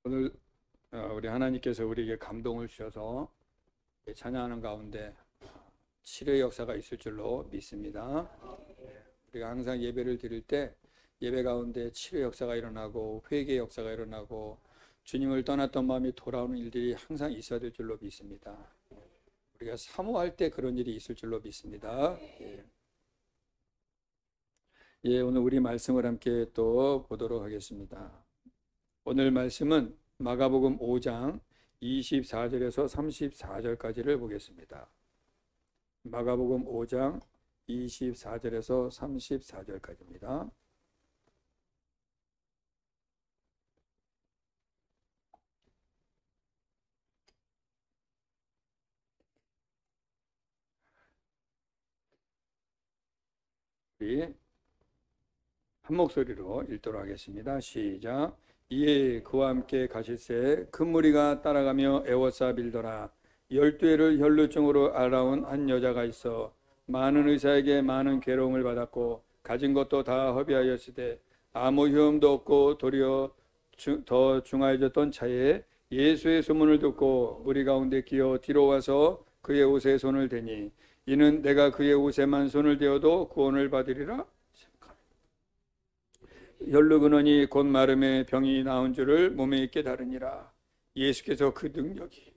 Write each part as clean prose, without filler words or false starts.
오늘 우리 하나님께서 우리에게 감동을 주셔서 찬양하는 가운데 치료의 역사가 있을 줄로 믿습니다. 우리가 항상 예배를 드릴 때 예배 가운데 치료의 역사가 일어나고 회개의 역사가 일어나고 주님을 떠났던 마음이 돌아오는 일들이 항상 있어야 될 줄로 믿습니다. 우리가 사모할 때 그런 일이 있을 줄로 믿습니다. 오늘 우리 말씀을 함께 또 보도록 하겠습니다. 오늘 말씀은 마가복음 5장 24절에서 34절까지를 보겠습니다. 마가복음 5장 24절에서 34절까지입니다. 우리 한 목소리로 읽도록 하겠습니다. 시작. 이에 그와 함께 가실새 큰 무리가 따라가며 애워싸 빌더라. 12해를 혈루증으로 앓아온 한 여자가 있어 많은 의사에게 많은 괴로움을 받았고 가진 것도 다 허비하였으되 아무 효험도 없고 도리어 더 중하여졌던 차에 예수의 소문을 듣고 무리 가운데 기어 뒤로 와서 그의 옷에 손을 대니 이는 내가 그의 옷에만 손을 대어도 구원을 받으리라. 혈루 근원이 곧 마름에 병이 나은 줄을 몸에 있게 다르니라. 예수께서 그 능력이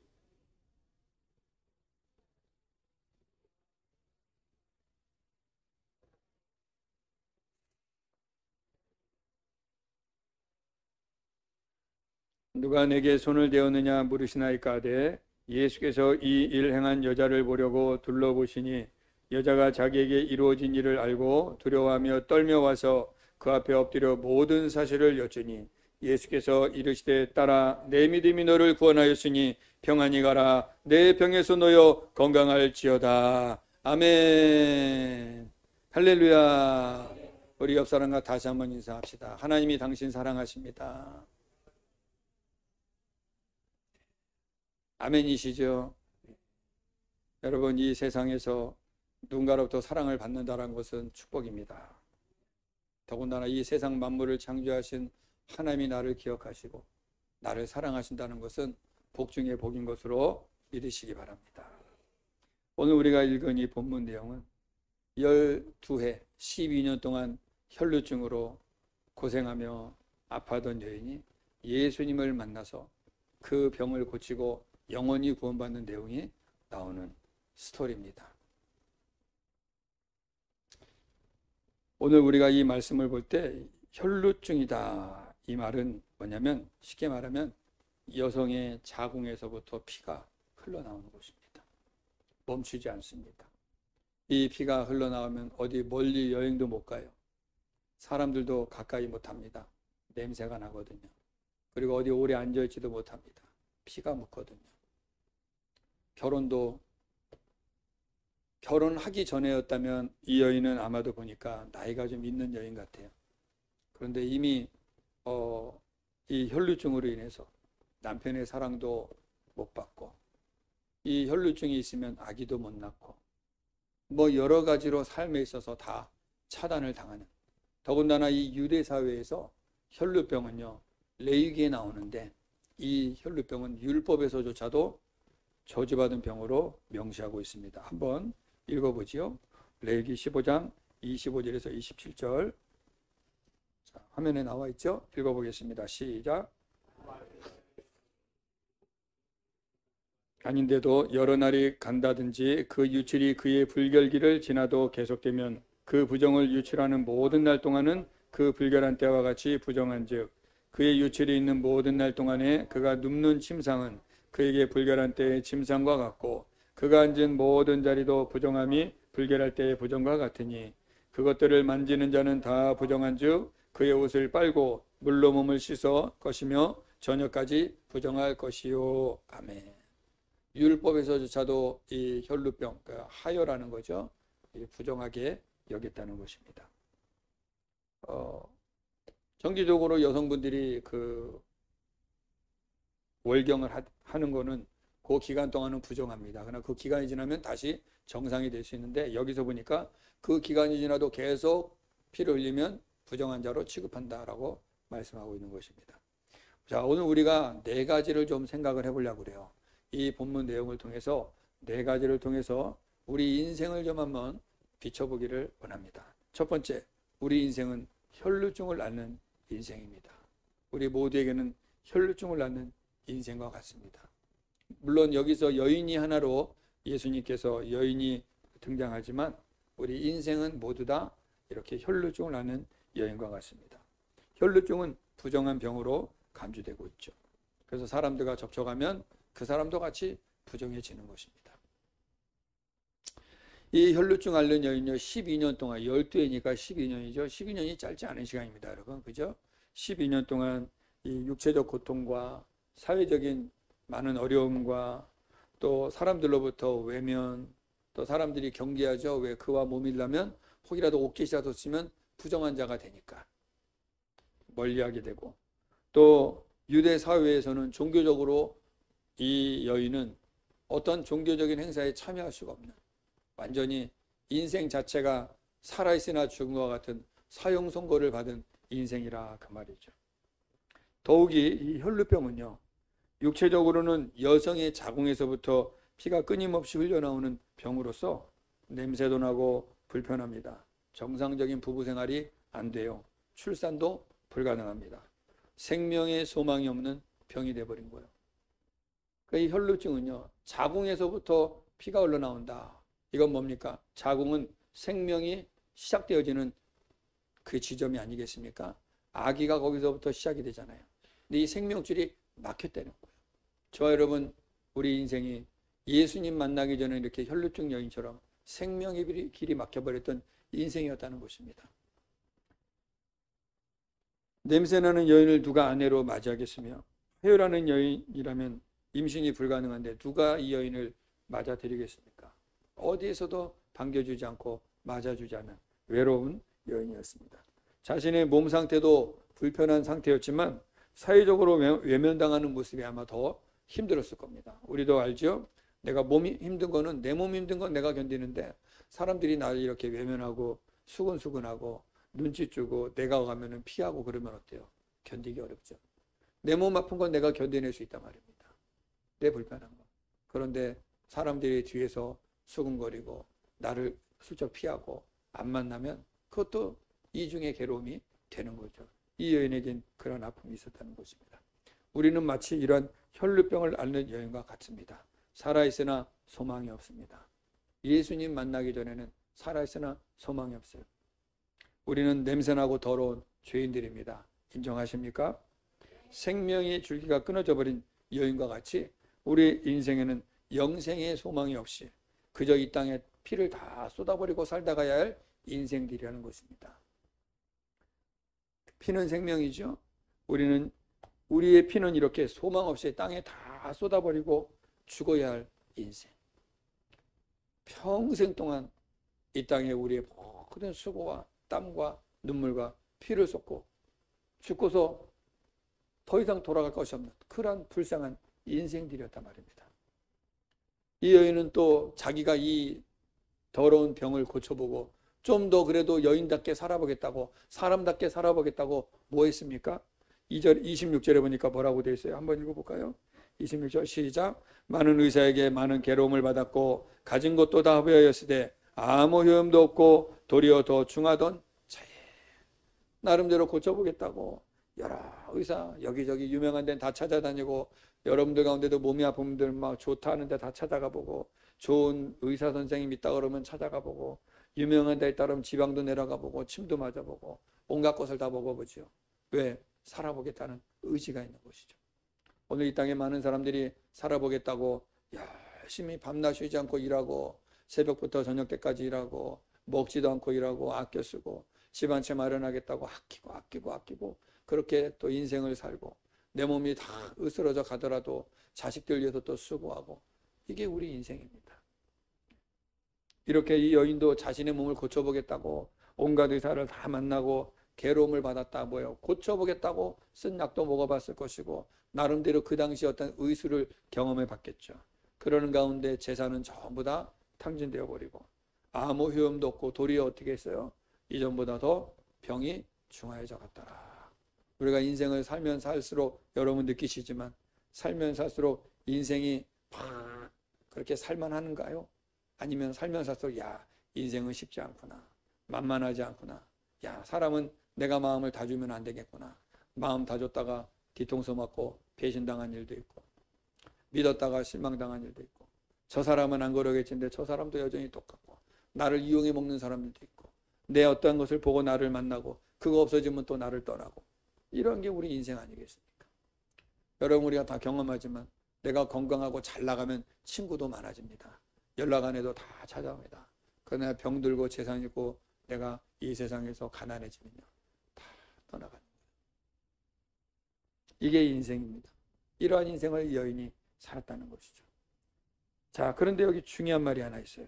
누가 내게 손을 대었느냐 물으시나이까되 예수께서 이 일 행한 여자를 보려고 둘러보시니 여자가 자기에게 이루어진 일을 알고 두려워하며 떨며 와서 그 앞에 엎드려 모든 사실을 여쭈니 예수께서 이르시되 딸아 내 믿음이 너를 구원하였으니 평안히 가라 내 병에서 놓여 건강할지어다. 아멘. 할렐루야. 우리 옆 사람과 다시 한번 인사합시다. 하나님이 당신 사랑하십니다. 아멘이시죠? 여러분, 이 세상에서 누군가로부터 사랑을 받는다는 것은 축복입니다. 더군다나 이 세상 만물을 창조하신 하나님이 나를 기억하시고 나를 사랑하신다는 것은 복 중에 복인 것으로 믿으시기 바랍니다. 오늘 우리가 읽은 이 본문 내용은 12해 12년 동안 혈루증으로 고생하며 아파하던 여인이 예수님을 만나서 그 병을 고치고 영원히 구원받는 내용이 나오는 스토리입니다. 오늘 우리가 이 말씀을 볼 때 혈루증이다, 이 말은 뭐냐면 쉽게 말하면 여성의 자궁에서부터 피가 흘러나오는 것입니다. 멈추지 않습니다. 이 피가 흘러나오면 어디 멀리 여행도 못 가요. 사람들도 가까이 못 합니다. 냄새가 나거든요. 그리고 어디 오래 앉아있지도 못합니다. 피가 묻거든요. 결혼하기 전에였다면 이 여인은 아마도 보니까 나이가 좀 있는 여인 같아요. 그런데 이미 이 혈루증으로 인해서 남편의 사랑도 못 받고 이 혈루증이 있으면 아기도 못 낳고 뭐 여러 가지로 삶에 있어서 다 차단을 당하는, 더군다나 이 유대 사회에서 혈루병은요 레위기에 나오는데 이 혈루병은 율법에서조차도 저주받은 병으로 명시하고 있습니다. 한번 읽어보지요. 레위기 15장 25절에서 27절. 자, 화면에 나와 있죠? 읽어보겠습니다. 시작. 아닌데도 여러 날이 간다든지 그 유출이 그의 불결기를 지나도 계속되면 그 부정을 유출하는 모든 날 동안은 그 불결한 때와 같이 부정한즉 그의 유출이 있는 모든 날 동안에 그가 눕는 침상은 그에게 불결한 때의 침상과 같고 그가 앉은 모든 자리도 부정함이 불결할 때의 부정과 같으니 그것들을 만지는 자는 다 부정한즉 그의 옷을 빨고 물로 몸을 씻어 것이며 저녁까지 부정할 것이요. 아멘. 율법에서조차도 이 혈루병, 하혈하는 거죠, 부정하게 여겼다는 것입니다. 정기적으로 여성분들이 그 월경을 하는 거는 그 기간 동안은 부정합니다. 그러나 그 기간이 지나면 다시 정상이 될 수 있는데 여기서 보니까 그 기간이 지나도 계속 피를 흘리면 부정한 자로 취급한다라고 말씀하고 있는 것입니다. 자, 오늘 우리가 네 가지를 좀 생각을 해보려고 그래요. 이 본문 내용을 통해서 네 가지를 통해서 우리 인생을 좀 한번 비춰보기를 원합니다. 첫 번째, 우리 인생은 혈루증을 낳는 인생입니다. 우리 모두에게는 혈루증을 낳는 인생과 같습니다. 물론 여기서 여인이 하나로 예수님께서 여인이 등장하지만 우리 인생은 모두 다 이렇게 혈루증을 낳는 여인과 같습니다. 혈루증은 부정한 병으로 간주되고 있죠. 그래서 사람들과 접촉하면 그 사람도 같이 부정해지는 것입니다. 이 혈루증 앓는 여인요, 12년 동안, 12회니까 12년이죠. 12년이 짧지 않은 시간입니다, 여러분. 그죠? 12년 동안 이 육체적 고통과 사회적인 많은 어려움과 또 사람들로부터 외면, 또 사람들이 경계하죠. 왜 그와 몸일라면 혹이라도 옷깃이라도 쓰면 부정한 자가 되니까 멀리하게 되고, 또 유대 사회에서는 종교적으로 이 여인은 어떤 종교적인 행사에 참여할 수가 없는, 완전히 인생 자체가 살아있으나 죽은 것 같은 사형 선고를 받은 인생이라 그 말이죠. 더욱이 이 혈루병은요, 육체적으로는 여성의 자궁에서부터 피가 끊임없이 흘러나오는 병으로서 냄새도 나고 불편합니다. 정상적인 부부 생활이 안 돼요. 출산도 불가능합니다. 생명의 소망이 없는 병이 되어버린 거예요. 이 혈루증은요, 자궁에서부터 피가 흘러나온다. 이건 뭡니까? 자궁은 생명이 시작되어지는 그 지점이 아니겠습니까? 아기가 거기서부터 시작이 되잖아요. 근데 이 생명줄이 막혔다는 거예요. 저와 여러분, 우리 인생이 예수님 만나기 전에 이렇게 혈루증 여인처럼 생명의 길이 막혀버렸던 인생이었다는 것입니다. 냄새나는 여인을 누가 아내로 맞이하겠으며, 회유라는 여인이라면 임신이 불가능한데 누가 이 여인을 맞아들이겠습니까? 어디에서도 반겨주지 않고 맞아주지 않는 외로운 여인이었습니다. 자신의 몸 상태도 불편한 상태였지만 사회적으로 외면당하는 모습이 아마 더 힘들었을 겁니다. 우리도 알죠? 내가 몸이 힘든 거는, 내 몸이 힘든 건 내가 견디는데 사람들이 나를 이렇게 외면하고 수근수근하고 눈치 주고 내가 가면은 피하고 그러면 어때요? 견디기 어렵죠. 내 몸 아픈 건 내가 견뎌낼 수 있단 말입니다. 내 불편한 거. 그런데 사람들이 뒤에서 수근거리고 나를 슬쩍 피하고 안 만나면 그것도 이중의 괴로움이 되는 거죠. 이 여인에겐 그런 아픔이 있었다는 것입니다. 우리는 마치 이런 혈루병을 앓는 여인과 같습니다. 살아있으나 소망이 없습니다. 예수님 만나기 전에는 살아있으나 소망이 없어요. 우리는 냄새나고 더러운 죄인들입니다. 인정하십니까? 생명의 줄기가 끊어져 버린 여인과 같이 우리 인생에는 영생의 소망이 없이 그저 이 땅에 피를 다 쏟아버리고 살다가야 할 인생들이라는 것입니다. 피는 생명이죠. 우리의 피는 이렇게 소망 없이 땅에 다 쏟아버리고 죽어야 할 인생. 평생 동안 이 땅에 우리의 모든 수고와 땀과 눈물과 피를 쏟고 죽고서 더 이상 돌아갈 것이 없는 그러한 불쌍한 인생들이었단 말입니다. 이 여인은 또 자기가 이 더러운 병을 고쳐보고 좀 더 그래도 여인답게 살아보겠다고, 사람답게 살아보겠다고 뭐 했습니까? 26절에 보니까 뭐라고 되어 있어요? 한번 읽어볼까요? 26절 시작. 많은 의사에게 많은 괴로움을 받았고 가진 것도 다 허비하였으되 아무 효험도 없고 도리어 더 중하던 자에, 나름대로 고쳐보겠다고 여러 의사 여기저기 유명한 데는 다 찾아다니고, 여러분들 가운데도 몸이 아픈 분들 막 좋다는 데 다 찾아가 보고, 좋은 의사 선생님 있다 그러면 찾아가 보고, 유명한 데 있다 그러면 지방도 내려가 보고 침도 맞아보고 온갖 것을 다 먹어보죠. 왜? 살아보겠다는 의지가 있는 것이죠. 오늘 이 땅에 많은 사람들이 살아보겠다고 열심히 밤낮 쉬지 않고 일하고 새벽부터 저녁 때까지 일하고 먹지도 않고 일하고 아껴 쓰고 집 한 채 마련하겠다고 아끼고 그렇게 또 인생을 살고, 내 몸이 다 으스러져 가더라도 자식들 위해서 또 수고하고, 이게 우리 인생입니다. 이렇게 이 여인도 자신의 몸을 고쳐보겠다고 온갖 의사를 다 만나고 괴로움을 받았다. 뭐예요? 고쳐보겠다고 쓴 약도 먹어봤을 것이고 나름대로 그 당시 어떤 의술을 경험해 봤겠죠. 그러는 가운데 재산은 전부 다 탕진되어 버리고 아무 효험도 없고 도리어 어떻게 했어요? 이전보다 더 병이 중하여져 갔더라. 우리가 인생을 살면 살수록 여러분 느끼시지만 살면 살수록 인생이 막 그렇게 살만하는가요? 아니면 살면 살수록 야, 인생은 쉽지 않구나. 만만하지 않구나. 야, 사람은 내가 마음을 다 주면 안 되겠구나. 마음 다 줬다가 뒤통수 맞고 배신당한 일도 있고, 믿었다가 실망당한 일도 있고, 저 사람은 안 그러겠지인데 저 사람도 여전히 똑같고, 나를 이용해 먹는 사람들도 있고, 내 어떠한 것을 보고 나를 만나고 그거 없어지면 또 나를 떠나고, 이런 게 우리 인생 아니겠습니까? 여러분, 우리가 다 경험하지만 내가 건강하고 잘 나가면 친구도 많아집니다. 연락 안 해도 다 찾아옵니다. 그러나 병들고 재산 있고 내가 이 세상에서 가난해지면요, 다 떠나가는 거예요. 이게 인생입니다. 이러한 인생을 이 여인이 살았다는 것이죠. 자, 그런데 여기 중요한 말이 하나 있어요.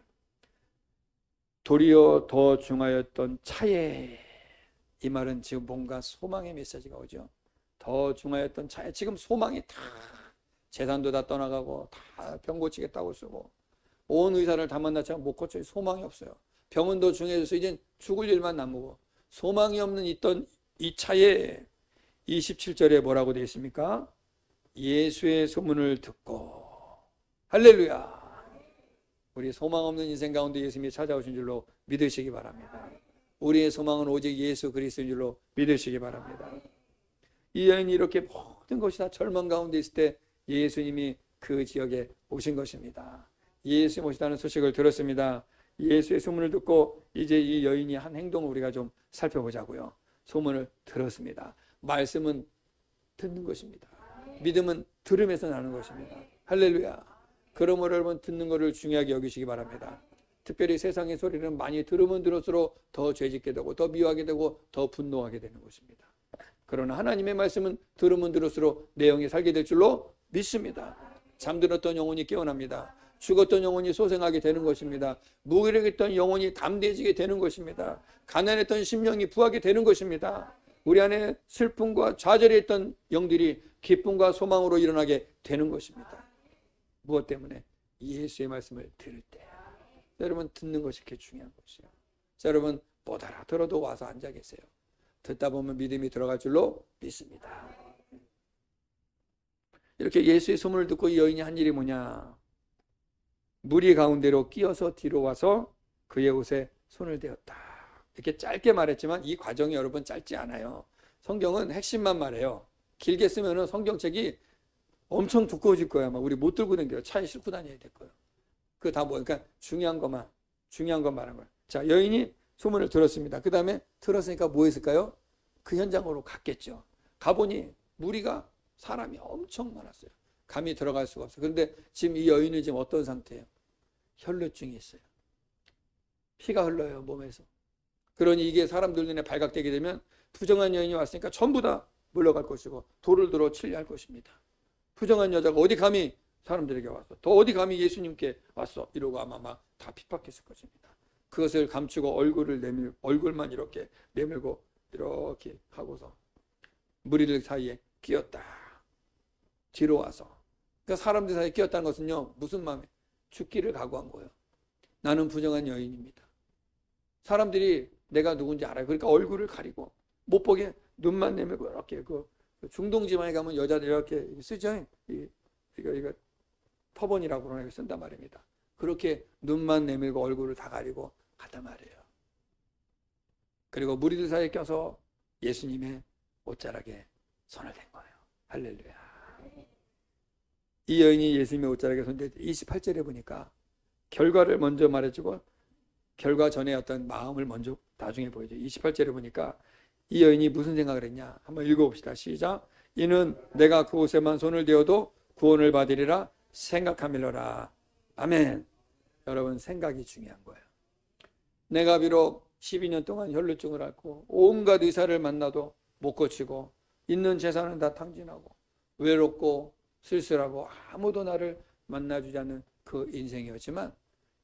도리어 더 중하였던 차에, 이 말은 지금 뭔가 소망의 메시지가 오죠. 더 중하였던 차에, 지금 소망이 다, 재산도 다 떠나가고 다 병 고치겠다고 쓰고 온 의사를 다 만났지만 못 고쳐, 소망이 없어요. 병은 더 중해져서 이제 죽을 일만 남고 소망이 없는 있던 이 차에 27절에 뭐라고 되어 있습니까? 예수의 소문을 듣고. 할렐루야. 우리 소망 없는 인생 가운데 예수님이 찾아오신 줄로 믿으시기 바랍니다. 우리의 소망은 오직 예수 그리스도인 줄로 믿으시기 바랍니다. 이 여인이 이렇게 모든 것이 다 절망 가운데 있을 때 예수님이 그 지역에 오신 것입니다. 예수님 오시다는 소식을 들었습니다. 예수의 소문을 듣고 이제 이 여인이 한 행동을 우리가 좀 살펴보자고요. 소문을 들었습니다. 말씀은 듣는 것입니다. 믿음은 들음에서 나는 것입니다. 할렐루야. 그러므로 여러분, 듣는 것을 중요하게 여기시기 바랍니다. 특별히 세상의 소리는 많이 들으면 들을수록 더 죄짓게 되고 더 미워하게 되고 더 분노하게 되는 것입니다. 그러나 하나님의 말씀은 들으면 들을수록 내 영이 살게 될 줄로 믿습니다. 잠들었던 영혼이 깨어납니다. 죽었던 영혼이 소생하게 되는 것입니다. 무기력했던 영혼이 담대해지게 되는 것입니다. 가난했던 심령이 부하게 되는 것입니다. 우리 안에 슬픔과 좌절이 있던 영들이 기쁨과 소망으로 일어나게 되는 것입니다. 무엇 때문에? 예수의 말씀을 들을 때. 여러분, 듣는 것이 그렇게 중요한 것이에요. 자, 여러분, 못 알아들어도 와서 앉아 계세요. 듣다 보면 믿음이 들어갈 줄로 믿습니다. 이렇게 예수의 소문을 듣고 이 여인이 한 일이 뭐냐? 무리 가운데로 끼어서 뒤로 와서 그의 옷에 손을 대었다. 이렇게 짧게 말했지만 이 과정이 여러분 짧지 않아요. 성경은 핵심만 말해요. 길게 쓰면 성경책이 엄청 두꺼워질 거야. 막 우리 못 들고 다녀요. 차에 싣고 다녀야 될 거예요. 그거 다 뭐, 그러니까 중요한 것만 말한 거예요. 자, 여인이 소문을 들었습니다. 그 다음에 들었으니까 뭐 했을까요? 그 현장으로 갔겠죠. 가보니 무리가 사람이 엄청 많았어요. 감히 들어갈 수가 없어요. 그런데 지금 이 여인은 지금 어떤 상태예요? 혈루증이 있어요. 피가 흘러요, 몸에서. 그러니 이게 사람들 눈에 발각되게 되면 부정한 여인이 왔으니까 전부 다 물러갈 것이고 돌을 들어 치려 할 것입니다. 부정한 여자가 어디 감히 사람들에게 왔어? 또 어디 감히 예수님께 왔어? 이러고 아마 막 다 핍박했을 것입니다. 그것을 감추고 얼굴만 이렇게 내밀고 이렇게 하고서 무리들 사이에 끼었다. 뒤로 와서. 그러니까 사람들 사이에 끼었다는 것은요, 무슨 마음에? 죽기를 각오한 거예요. 나는 부정한 여인입니다. 사람들이 내가 누군지 알아요. 그러니까 얼굴을 가리고 못 보게 눈만 내밀고 이렇게 그 중동지방에 가면 여자들 이렇게 쓰죠. 이거 터번이라고 그러나 쓴단 말입니다. 그렇게 눈만 내밀고 얼굴을 다 가리고 갔단 말이에요. 그리고 무리들 사이에 껴서 예수님의 옷자락에 손을 댄 거예요. 할렐루야. 이 여인이 예수님의 옷자락에 손을 댔 28절에 보니까 결과를 먼저 말해주고 결과 전에 어떤 마음을 먼저 나중에 보여줘요. 28절에 보니까 이 여인이 무슨 생각을 했냐? 한번 읽어봅시다. 시작. 이는 내가 그 옷에만 손을 대어도 구원을 받으리라 생각함이로라. 아멘. 여러분, 생각이 중요한 거예요. 내가 비록 12년 동안 혈루증을 앓고 온갖 의사를 만나도 못 고치고 있는 재산은 다 탕진하고 외롭고 쓸쓸하고 아무도 나를 만나주지 않는 그 인생이었지만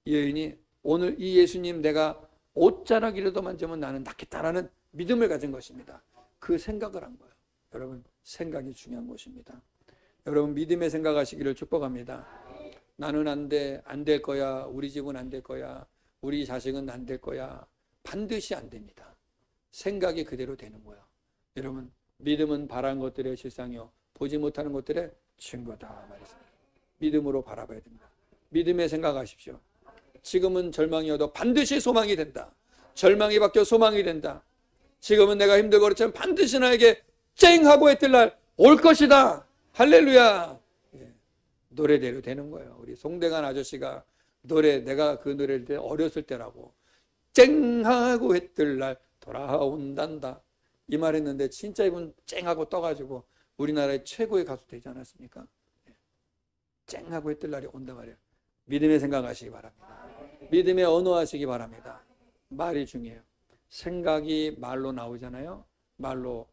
이 여인이 오늘 이 예수님 내가 옷자락이라도 만지면 나는 낫겠다라는 믿음을 가진 것입니다. 그 생각을 한 거예요. 여러분, 생각이 중요한 것입니다. 여러분, 믿음의 생각하시기를 축복합니다. 나는 안 될 거야. 우리 집은 안 될 거야. 우리 자식은 안 될 거야. 반드시 안 됩니다. 생각이 그대로 되는 거예요. 여러분, 믿음은 바란 것들의 실상이요 보지 못하는 것들의 증거다 말했습니다. 믿음으로 바라봐야 됩니다. 믿음에 생각하십시오. 지금은 절망이어도 반드시 소망이 된다. 절망이 바뀌어 소망이 된다. 지금은 내가 힘들고 그렇지만 반드시 나에게 쨍 하고 했던 날 올 것이다. 할렐루야. 예. 노래대로 되는 거예요. 우리 송대관 아저씨가 내가 그 노래를 때 어렸을 때라고 쨍 하고 했던 날 돌아온단다 이 말 했는데 진짜 이분 쨍하고 떠가지고 우리나라의 최고의 가수 되지 않았습니까? 예. 쨍하고 했던 날이 온다 말이에요. 믿음에 생각하시기 바랍니다. 믿음에 언어하시기 바랍니다. 말이 중요해요. 생각이 말로 나오잖아요. 말로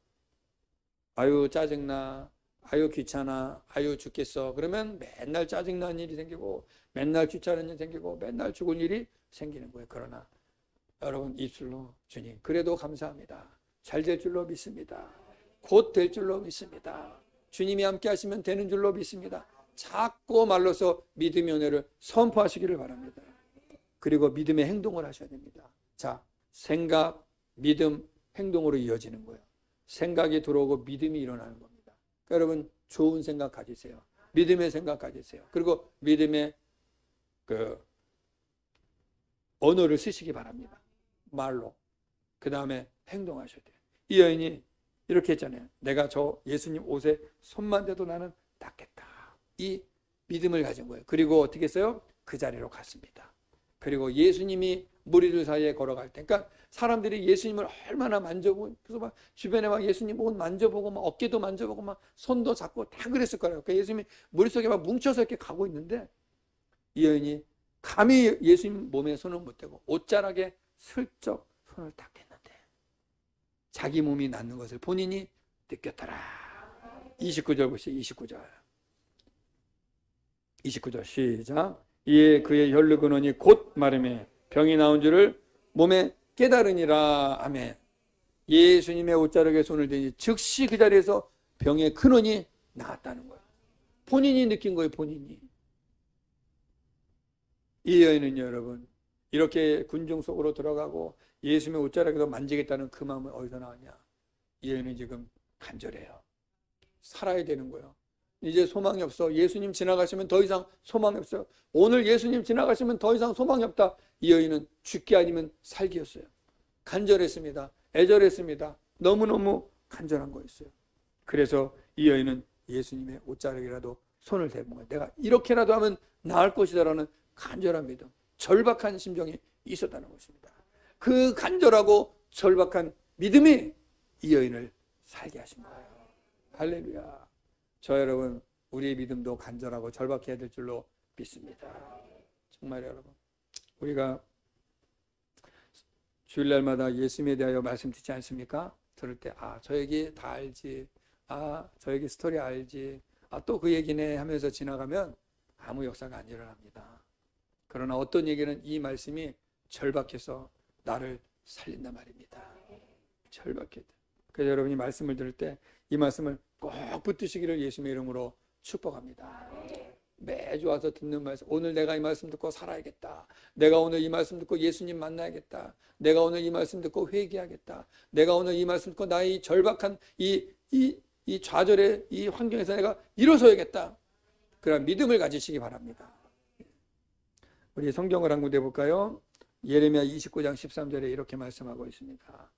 아유 짜증나, 아유 귀찮아, 아유 죽겠어. 그러면 맨날 짜증나는 일이 생기고 맨날 귀찮은 일이 생기고 맨날 죽을 일이 생기는 거예요. 그러나 여러분 입술로 주님 그래도 감사합니다. 잘 될 줄로 믿습니다. 곧 될 줄로 믿습니다. 주님이 함께 하시면 되는 줄로 믿습니다. 자꾸 말로서 믿음의 은혜를 선포하시기를 바랍니다. 그리고 믿음의 행동을 하셔야 됩니다. 자, 생각, 믿음, 행동으로 이어지는 거예요. 생각이 들어오고 믿음이 일어나는 겁니다. 그러니까 여러분 좋은 생각 가지세요. 믿음의 생각 가지세요. 그리고 믿음의 언어를 쓰시기 바랍니다. 말로. 그 다음에 행동하셔야 돼요. 이 여인이 이렇게 했잖아요. 내가 저 예수님 옷에 손만 대도 나는 낫겠다. 이 믿음을 가진 거예요. 그리고 어떻게 했어요? 그 자리로 갔습니다. 그리고 예수님이 무리들 사이에 걸어갈 때, 그러니까 사람들이 예수님을 얼마나 만져보고, 그래서 막 주변에 막 예수님 옷 만져보고, 막 어깨도 만져보고, 막 손도 잡고 다 그랬을 거예요. 그러니까 예수님이 머릿속에 막 뭉쳐서 이렇게 가고 있는데, 이 여인이 감히 예수님 몸에 손을 못 대고 옷자락에 슬쩍 손을 딱 댔는데, 자기 몸이 낫는 것을 본인이 느꼈더라. 29절 보시죠. 29절 시작. 이에 그의 혈루 근원이 곧 마름에 병이 나온 줄을 몸에 깨달으니라. 아멘. 예수님의 옷자락에 손을 대니 즉시 그 자리에서 병의 근원이 나았다는 거예요. 본인이 느낀 거예요. 본인이. 이 여인은 여러분 이렇게 군중 속으로 들어가고 예수님의 옷자락에도 만지겠다는 그 마음은 어디서 나왔냐? 이 여인은 지금 간절해요. 살아야 되는 거예요. 이제 소망이 없어. 예수님 지나가시면 더 이상 소망이 없어요. 오늘 예수님 지나가시면 더 이상 소망이 없다. 이 여인은 죽기 아니면 살기였어요. 간절했습니다. 애절했습니다. 너무너무 간절한 거였어요. 그래서 이 여인은 예수님의 옷자락이라도 손을 대본 거예요. 내가 이렇게라도 하면 나을 것이다라는 간절한 믿음, 절박한 심정이 있었다는 것입니다. 그 간절하고 절박한 믿음이 이 여인을 살게 하신 거예요. 할렐루야. 저 여러분, 우리의 믿음도 간절하고 절박해야 될 줄로 믿습니다. 정말 여러분, 우리가 주일날마다 예수님에 대하여 말씀 듣지 않습니까? 들을 때 저 얘기 다 알지, 저 얘기 스토리 알지, 또 그 얘기네 하면서 지나가면 아무 역사가 안 일어납니다. 그러나 어떤 얘기는 이 말씀이 절박해서 나를 살린단 말입니다. 절박해. 그래서 여러분이 말씀을 들을 때 이 말씀을 꼭 붙드시기를 예수님의 이름으로 축복합니다. 매주 와서 듣는 말씀, 오늘 내가 이 말씀 듣고 살아야겠다. 내가 오늘 이 말씀 듣고 예수님 만나야겠다. 내가 오늘 이 말씀 듣고 회개하겠다. 내가 오늘 이 말씀 듣고 나의 절박한 이 좌절의 이 환경에서 내가 일어서야겠다. 그런 믿음을 가지시기 바랍니다. 우리 성경을 한 군데 볼까요? 예레미야 29장 13절에 이렇게 말씀하고 있습니다.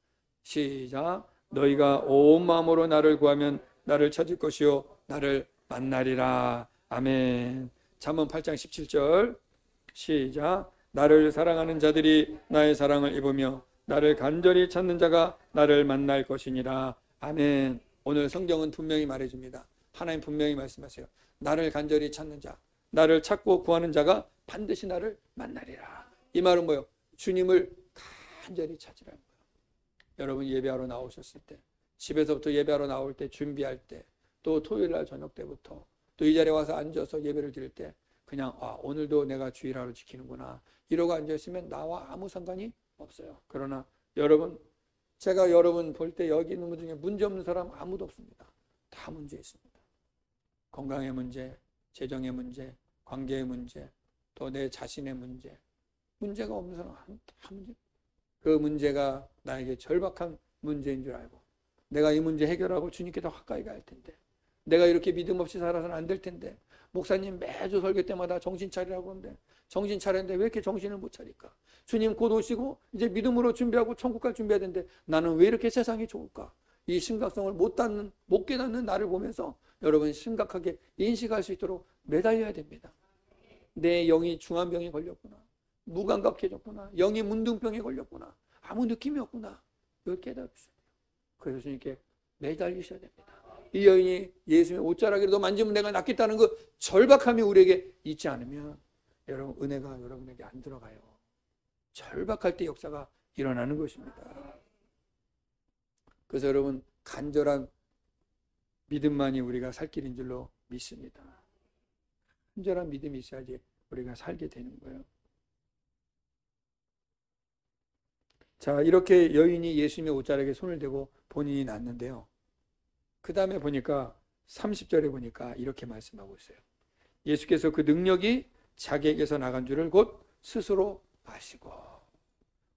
시작. 너희가 온 마음으로 나를 구하면 나를 찾을 것이요 나를 만나리라. 아멘. 잠언 8장 17절 시작. 나를 사랑하는 자들이 나의 사랑을 입으며 나를 간절히 찾는 자가 나를 만날 것이니라. 아멘. 오늘 성경은 분명히 말해줍니다. 하나님 분명히 말씀하세요. 나를 간절히 찾는 자, 나를 찾고 구하는 자가 반드시 나를 만나리라. 이 말은 뭐예요? 주님을 간절히 찾으라는 거예요. 여러분 예배하러 나오셨을 때, 집에서부터 예배하러 나올 때, 준비할 때, 또 토요일날 저녁 때부터 또 이 자리에 와서 앉아서 예배를 드릴 때 그냥 오늘도 내가 주일하루 지키는구나 이러고 앉아있으면 나와 아무 상관이 없어요. 그러나 여러분, 제가 여러분 볼 때 여기 있는 분 중에 문제 없는 사람 아무도 없습니다. 다 문제 있습니다. 건강의 문제, 재정의 문제, 관계의 문제, 또 내 자신의 문제, 문제가 없는 사람 다 문제. 그 문제가 나에게 절박한 문제인 줄 알고 내가 이 문제 해결하고 주님께 더 가까이 갈 텐데, 내가 이렇게 믿음 없이 살아서는 안 될 텐데, 목사님 매주 설교 때마다 정신 차리라고 그러는데 정신 차렸는데 왜 이렇게 정신을 못 차릴까? 주님 곧 오시고 이제 믿음으로 준비하고 천국 갈 준비해야 되는데 나는 왜 이렇게 세상이 좋을까? 이 심각성을 못 깨닫는 나를 보면서 여러분 심각하게 인식할 수 있도록 매달려야 됩니다. 내 영이 중환병에 걸렸구나, 무감각해졌구나, 영이 문둥병에 걸렸구나, 아무 느낌이 없구나, 이걸 깨달으셔야 돼요. 그래서 주님께 매달리셔야 됩니다. 이 여인이 예수님의 옷자락이라도 만지면 내가 낫겠다는 그 절박함이 우리에게 있지 않으면 여러분 은혜가 여러분에게 안 들어가요. 절박할 때 역사가 일어나는 것입니다. 그래서 여러분 간절한 믿음만이 우리가 살 길인 줄로 믿습니다. 간절한 믿음이 있어야지 우리가 살게 되는 거예요. 자, 이렇게 여인이 예수님의 옷자락에 손을 대고 본인이 낫는데요. 그 다음에 보니까 30절에 보니까 이렇게 말씀하고 있어요. 예수께서 그 능력이 자기에게서 나간 줄을 곧 스스로 아시고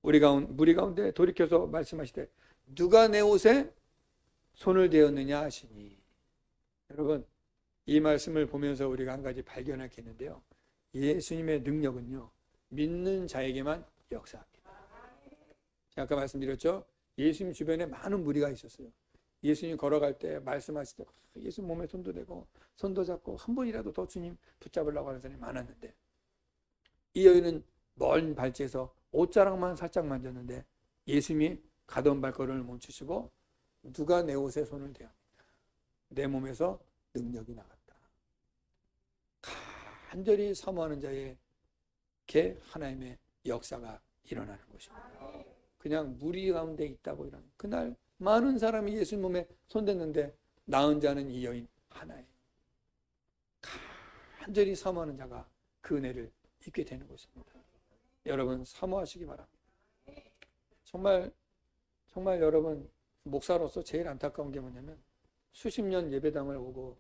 무리 가운데 돌이켜서 말씀하시되 누가 내 옷에 손을 대었느냐 하시니. 여러분 이 말씀을 보면서 우리가 한 가지 발견하겠는데요. 예수님의 능력은요 믿는 자에게만 역사합니다. 아까 말씀드렸죠. 예수님 주변에 많은 무리가 있었어요. 예수님 걸어갈 때 말씀하실 때 예수 몸에 손도 대고 손도 잡고 한 번이라도 더 주님 붙잡으려고 하는 사람이 많았는데 이 여인은 먼 발치에서 옷자락만 살짝 만졌는데 예수님이 가던 발걸음을 멈추시고 누가 내 옷에 손을 대합니다. 내 몸에서 능력이 나갔다. 간절히 사모하는 자에게 하나님의 역사가 일어나는 것입니다. 그냥 무리 가운데 있다고 이런 그날 많은 사람이 예수 몸에 손댔는데 나은 자는 이 여인 하나예요. 간절히 사모하는 자가 그 은혜를 입게 되는 것입니다. 여러분 사모하시기 바랍니다. 정말 여러분 목사로서 제일 안타까운 게 뭐냐면 수십 년 예배당을 오고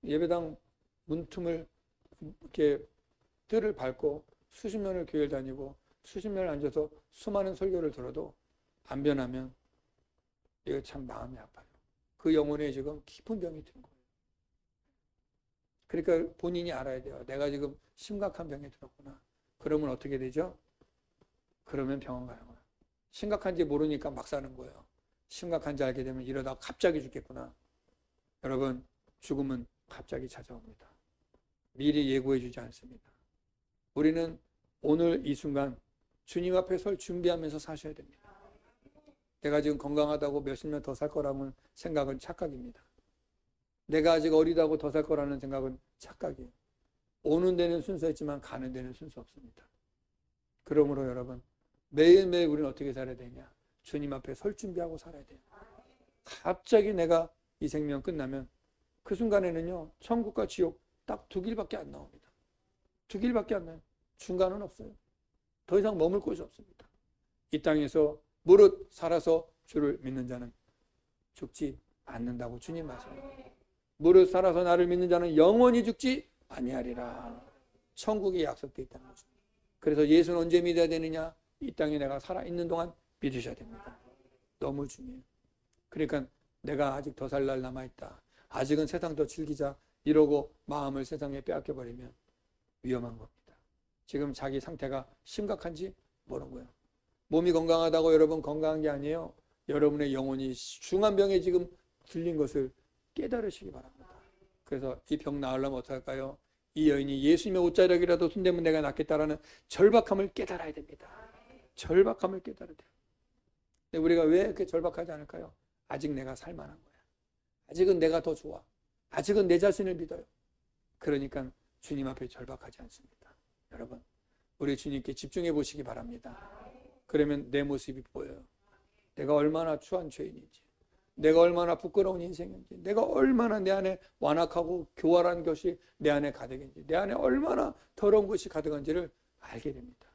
예배당 문틈을 이렇게 뜰을 밟고 수십 년을 교회를 다니고 수십 년을 앉아서 수많은 설교를 들어도 안 변하면 이거 참 마음이 아파요. 그 영혼에 지금 깊은 병이 든 거예요. 그러니까 본인이 알아야 돼요. 내가 지금 심각한 병에 들었구나. 그러면 어떻게 되죠? 그러면 병원 가는 거예요. 심각한지 모르니까 막 사는 거예요. 심각한지 알게 되면 이러다가 갑자기 죽겠구나. 여러분 죽음은 갑자기 찾아옵니다. 미리 예고해 주지 않습니다. 우리는 오늘 이 순간 주님 앞에 설 준비하면서 사셔야 됩니다. 내가 지금 건강하다고 몇십 년 더 살 거라는 생각은 착각입니다. 내가 아직 어리다고 더 살 거라는 생각은 착각이에요. 오는 데는 순서 있지만 가는 데는 순서 없습니다. 그러므로 여러분 매일매일 우리는 어떻게 살아야 되냐? 주님 앞에 설 준비하고 살아야 돼요. 갑자기 내가 이 생명 끝나면 그 순간에는요 천국과 지옥 딱 두 길밖에 안 나옵니다. 두 길밖에 안 나요. 중간은 없어요. 더 이상 머물 곳이 없습니다. 이 땅에서 무릇 살아서 주를 믿는 자는 죽지 않는다고 주님 말씀해요. 무릇 살아서 나를 믿는 자는 영원히 죽지 아니하리라. 천국이 약속되어 있다는 거죠. 그래서 예수는 언제 믿어야 되느냐? 이 땅에 내가 살아있는 동안 믿으셔야 됩니다. 너무 중요해요. 그러니까 내가 아직 더 살 날 남아있다. 아직은 세상 더 즐기자. 이러고 마음을 세상에 빼앗겨버리면 위험한 겁니다. 지금 자기 상태가 심각한지 모르는 거예요. 몸이 건강하다고 여러분 건강한 게 아니에요. 여러분의 영혼이 중한 병에 지금 들린 것을 깨달으시기 바랍니다. 그래서 이 병 나으려면 어떻게 할까요? 이 여인이 예수님의 옷자락이라도 손대면 내가 낫겠다라는 절박함을 깨달아야 됩니다. 절박함을 깨달아야 돼요. 근데 우리가 왜 이렇게 절박하지 않을까요? 아직 내가 살만한 거야. 아직은 내가 더 좋아. 아직은 내 자신을 믿어요. 그러니까 주님 앞에 절박하지 않습니다. 여러분 우리 주님께 집중해 보시기 바랍니다. 그러면 내 모습이 보여요. 내가 얼마나 추한 죄인인지, 내가 얼마나 부끄러운 인생인지, 내가 얼마나 내 안에 완악하고 교활한 것이 내 안에 가득인지, 내 안에 얼마나 더러운 것이 가득한지를 알게 됩니다.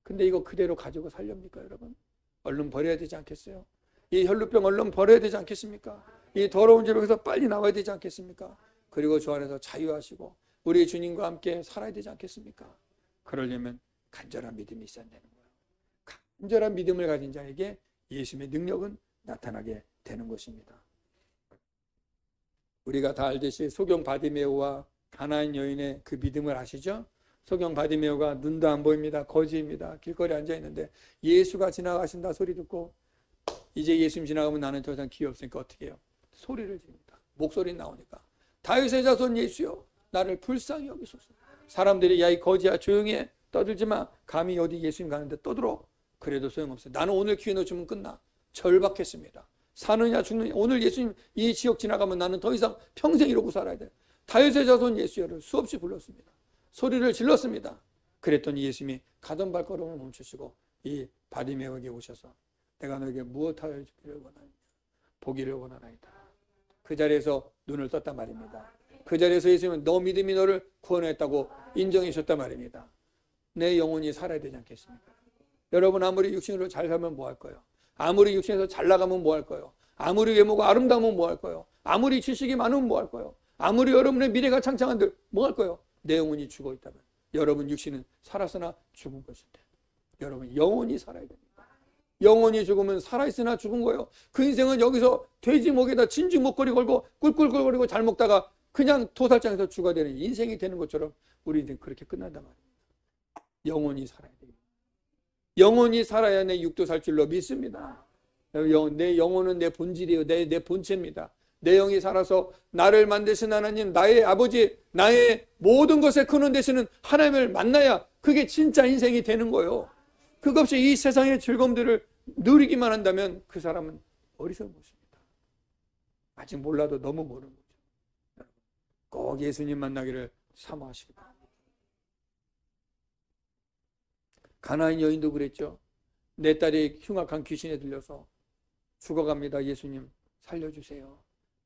근데 이거 그대로 가지고 살렵니까 여러분? 얼른 버려야 되지 않겠어요? 이 혈루병 얼른 버려야 되지 않겠습니까? 이 더러운 죄에서 빨리 나와야 되지 않겠습니까? 그리고 주 안에서 자유하시고 우리 주님과 함께 살아야 되지 않겠습니까? 그러려면 간절한 믿음이 있어야 되는 거예요. 간절한 믿음을 가진 자에게 예수님의 능력은 나타나게 되는 것입니다. 우리가 다 알듯이 소경 바디메오와 가나안 여인의 그 믿음을 아시죠? 소경 바디메오가 눈도 안 보입니다. 거지입니다. 길거리에 앉아 있는데 예수가 지나가신다 소리 듣고 이제 예수님 지나가면 나는 더 이상 기회 없으니까 어떻게 해요? 소리를 지릅니다. 목소리 나오니까 다윗의 자손 예수여 나를 불쌍히 여기소서. 사람들이 야 이 거지야 조용히 해 떠들지 마. 감히 어디 예수님 가는데 떠들어. 그래도 소용없어요. 나는 오늘 기회 놓치면 끝나. 절박했습니다. 사느냐 죽느냐. 오늘 예수님 이 지역 지나가면 나는 더 이상 평생 이러고 살아야 돼. 다윗의 자손 예수여를 수없이 불렀습니다. 소리를 질렀습니다. 그랬더니 예수님이 가던 발걸음을 멈추시고 이 바디메오에게 오셔서 내가 너에게 무엇하여 주기를 원하느냐. 보기를 원하나이다. 그 자리에서 눈을 떴단 말입니다. 그 자리에서 예수님은 너 믿음이 너를 구원했다고 인정해 주셨단 말입니다. 내 영혼이 살아야 되지 않겠습니까? 여러분 아무리 육신으로 잘 살면 뭐 할 거예요? 아무리 육신에서 잘 나가면 뭐 할 거예요? 아무리 외모가 아름다우면 뭐 할 거예요? 아무리 지식이 많으면 뭐 할 거예요? 아무리 여러분의 미래가 창창한들 뭐 할 거예요? 내 영혼이 죽어 있다면 여러분 육신은 살았으나 죽은 것인데 여러분 영혼이 살아야 됩니다. 영혼이 죽으면 살아있으나 죽은 거예요. 그 인생은 여기서 돼지 목에다 진주 목걸이 걸고 꿀꿀꿀거리고 잘 먹다가 그냥 도살장에서 죽어야 되는 인생이 되는 것처럼 우리 인생 그렇게 끝난단 말입니다. 영혼이 살아야 됩니다. 영혼이 살아야 내 육도 살 줄로 믿습니다. 내 영혼은 내 본질이에요. 내 본체입니다. 내 영이 살아서 나를 만드신 하나님, 나의 아버지, 나의 모든 것에 근원 되시는 하나님을 만나야 그게 진짜 인생이 되는 거예요. 그것 없이 이 세상의 즐거움들을 누리기만 한다면 그 사람은 어리석은 것입니다. 아직 몰라도 너무 모르는 거죠. 꼭 예수님 만나기를 사모하시기 바랍니다. 가나안 여인도 그랬죠. 내 딸이 흉악한 귀신에 들려서 죽어갑니다. 예수님 살려주세요.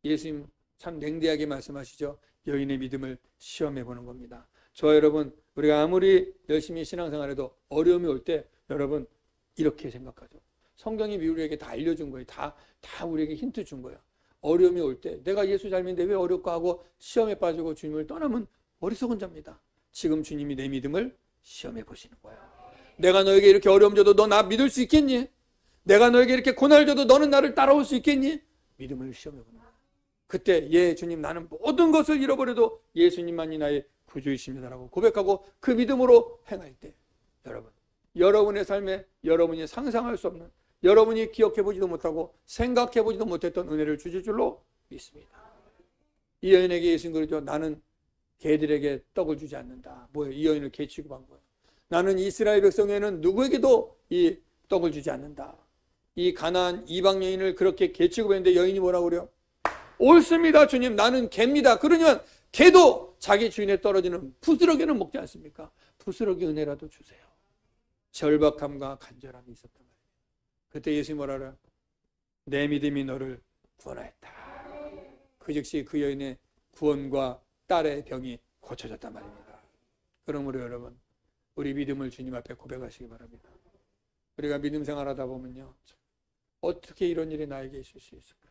예수님 참 냉대하게 말씀하시죠. 여인의 믿음을 시험해 보는 겁니다. 저와 여러분 우리가 아무리 열심히 신앙생활해도 어려움이 올 때 여러분 이렇게 생각하죠. 성경이 우리에게 다 알려준 거예요. 다 우리에게 힌트 준 거예요. 어려움이 올 때 내가 예수 잘 믿는데 왜 어렵고 하고 시험에 빠지고 주님을 떠나면 어리석은 자입니다. 지금 주님이 내 믿음을 시험해 보시는 거예요. 내가 너에게 이렇게 어려움 줘도 너 나 믿을 수 있겠니? 내가 너에게 이렇게 고난을 줘도 너는 나를 따라올 수 있겠니? 믿음을 시험해 보는 거예요. 그때 예 주님 나는 모든 것을 잃어버려도 예수님만이 나의 구주이십니다라고 고백하고 그 믿음으로 행할 때 여러분의 삶에 여러분이 상상할 수 없는 여러분이 기억해보지도 못하고 생각해보지도 못했던 은혜를 주실 줄로 믿습니다. 이 여인에게 예수님 그러죠. 나는 개들에게 떡을 주지 않는다. 뭐예요? 이 여인을 개 취급한 거예요. 나는 이스라엘 백성에는 누구에게도 이 떡을 주지 않는다. 이 가나안 이방 여인을 그렇게 개 취급했는데 여인이 뭐라고 그래요? 옳습니다 주님 나는 개입니다. 그러면 개도 자기 주인에 떨어지는 부스러기는 먹지 않습니까? 부스러기 은혜라도 주세요. 절박함과 간절함이 있었단 말이에요. 그때 예수님 뭐라 그래요? 내 믿음이 너를 구원하였다. 그 즉시 그 여인의 구원과 딸의 병이 고쳐졌단 말입니다. 그러므로 여러분 우리 믿음을 주님 앞에 고백하시기 바랍니다. 우리가 믿음 생활하다 보면요 어떻게 이런 일이 나에게 있을 수 있을까?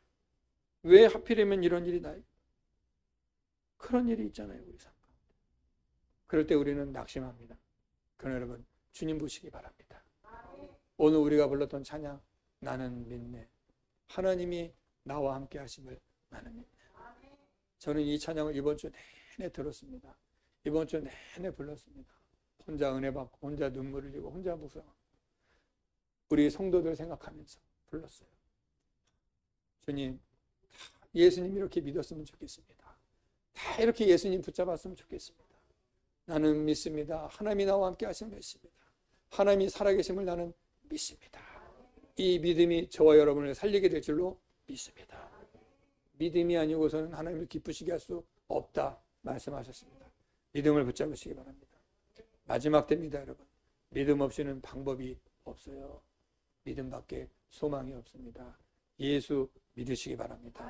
왜 하필이면 이런 일이 나에게 그런 일이 있잖아요 우리 삶 가운데. 그럴 때 우리는 낙심합니다. 그러나 여러분 주님 보시기 바랍니다. 오늘 우리가 불렀던 찬양 나는 믿네. 하나님이 나와 함께 하심을 나는 믿네. 저는 이 찬양을 이번 주 내내 들었습니다. 이번 주 내내 불렀습니다. 혼자 은혜 받고 혼자 눈물 흘리고 혼자 묵상하고 우리 성도들 생각하면서 불렀어요. 주님 예수님 이렇게 믿었으면 좋겠습니다. 다 이렇게 예수님 붙잡았으면 좋겠습니다. 나는 믿습니다. 하나님이 나와 함께 하심을 믿습니다. 하나님이 살아계심을 나는 믿습니다. 이 믿음이 저와 여러분을 살리게 될 줄로 믿습니다. 믿음이 아니고서는 하나님을 기쁘시게 할 수 없다 말씀하셨습니다. 믿음을 붙잡으시기 바랍니다. 마지막 때입니다 여러분. 믿음 없이는 방법이 없어요. 믿음밖에 소망이 없습니다. 예수 믿으시기 바랍니다.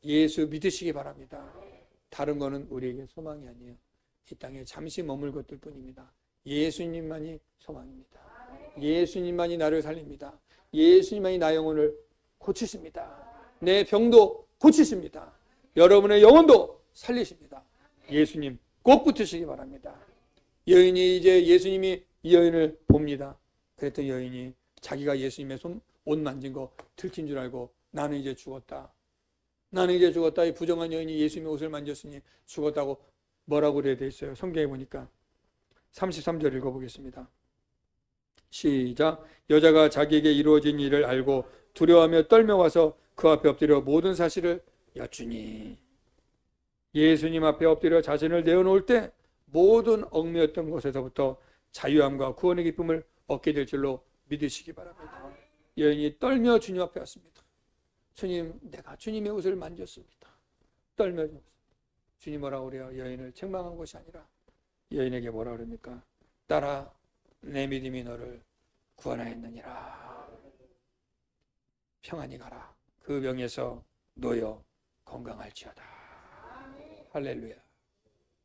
예수 믿으시기 바랍니다. 다른 거는 우리에게 소망이 아니에요. 이 땅에 잠시 머물 것들 뿐입니다. 예수님만이 소망입니다. 예수님만이 나를 살립니다. 예수님만이 나의 영혼을 고치십니다. 내 병도 고치십니다. 여러분의 영혼도 살리십니다. 예수님 꼭 붙으시기 바랍니다. 여인이 이제 예수님이 이 여인을 봅니다. 그랬더니 여인이 자기가 예수님의 옷 만진 거 들킨 줄 알고 나는 이제 죽었다. 나는 이제 죽었다. 이 부정한 여인이 예수님의 옷을 만졌으니 죽었다고 뭐라고 그래야 돼 있어요? 성경에 보니까 33절 읽어보겠습니다. 시작. 여자가 자기에게 이루어진 일을 알고 두려워하며 떨며 와서 그 앞에 엎드려 모든 사실을 여쭈니, 예수님 앞에 엎드려 자신을 내어놓을 때 모든 얽매였던 것에서부터 자유함과 구원의 기쁨을 얻게 될 줄로 믿으시기 바랍니다. 여인이 떨며 주님 앞에 왔습니다. 주님, 내가 주님의 옷을 만졌습니다. 떨며. 주님 뭐라고 그래요? 여인을 책망한 것이 아니라 여인에게 뭐라 그럽니까? 딸아, 내 믿음이 너를 구원하였느니라. 평안히 가라. 그 병에서 놓여 건강할지어다. 할렐루야.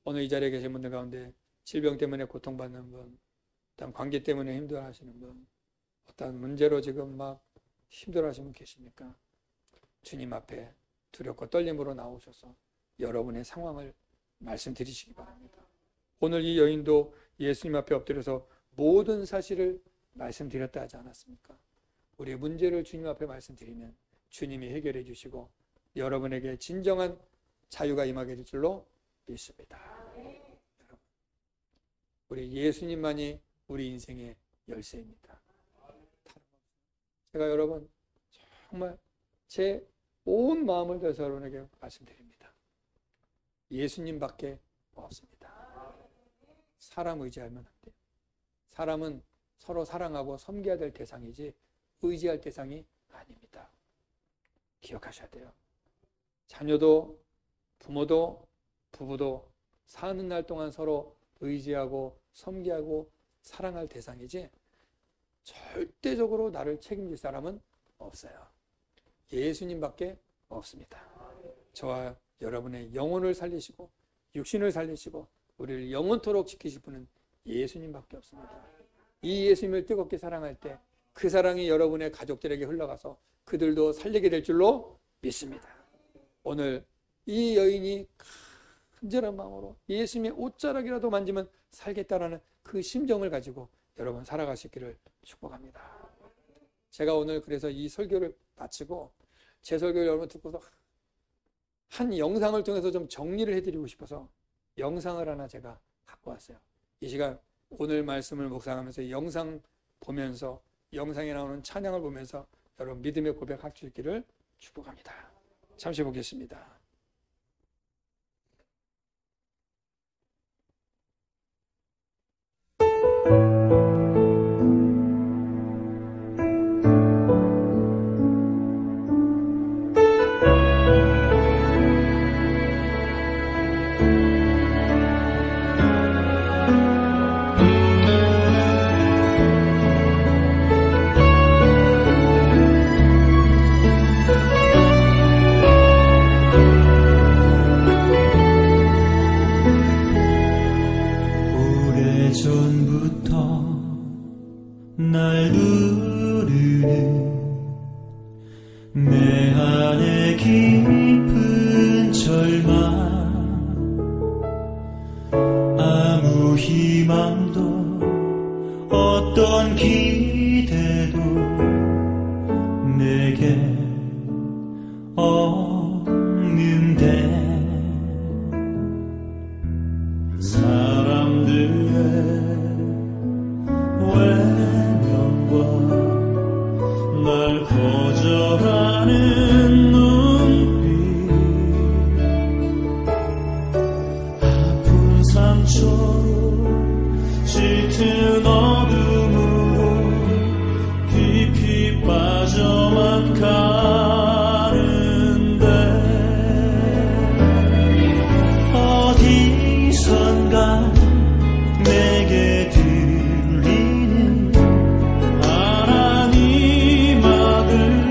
오늘 이 자리에 계신 분들 가운데 질병 때문에 고통받는 분, 어떤 관계 때문에 힘들어하시는 분, 어떤 문제로 지금 막 힘들어하시는 분 계십니까? 주님 앞에 두렵고 떨림으로 나오셔서 여러분의 상황을 말씀드리시기 바랍니다. 오늘 이 여인도 예수님 앞에 엎드려서 모든 사실을 말씀드렸다 하지 않았습니까? 우리의 문제를 주님 앞에 말씀드리면 주님이 해결해 주시고 여러분에게 진정한 자유가 임하게 될 줄로 믿습니다. 여러분, 우리 예수님만이 우리 인생의 열쇠입니다. 제가 여러분 정말 제 온 마음을 다해서 여러분에게 말씀드립니다. 예수님밖에 없습니다. 사람 의지하면 안 돼요. 사람은 서로 사랑하고 섬겨야 될 대상이지 의지할 대상이 아닙니다. 기억하셔야 돼요. 자녀도 부모도 부부도 사는 날 동안 서로 의지하고 섬기고 사랑할 대상이지 절대적으로 나를 책임질 사람은 없어요. 예수님밖에 없습니다. 저와 여러분의 영혼을 살리시고 육신을 살리시고 우리를 영원토록 지키실 분은 예수님밖에 없습니다. 이 예수님을 뜨겁게 사랑할 때 그 사랑이 여러분의 가족들에게 흘러가서 그들도 살리게 될 줄로 믿습니다. 오늘 이 여인이 간절한 마음으로 예수님의 옷자락이라도 만지면 살겠다라는 그 심정을 가지고 여러분 살아가시기를 축복합니다. 제가 오늘 그래서 이 설교를 마치고 제 설교를 여러분 듣고서 한 영상을 통해서 좀 정리를 해드리고 싶어서 영상을 하나 제가 갖고 왔어요. 이 시간 오늘 말씀을 묵상하면서 영상 보면서 영상에 나오는 찬양을 보면서 여러분 믿음의 고백할 수 있기를 축복합니다. 잠시 보겠습니다. 날 누르는 내 안에 깊은 절망 아무 희망도 어떤 기대도 내게 없는데 사람들의 날 거절하는 눈빛 아픈 상처로 짙은 어둠으로 깊이 빠져만 가는데 어디선가 내게 들리는 하나님 아들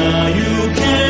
자유케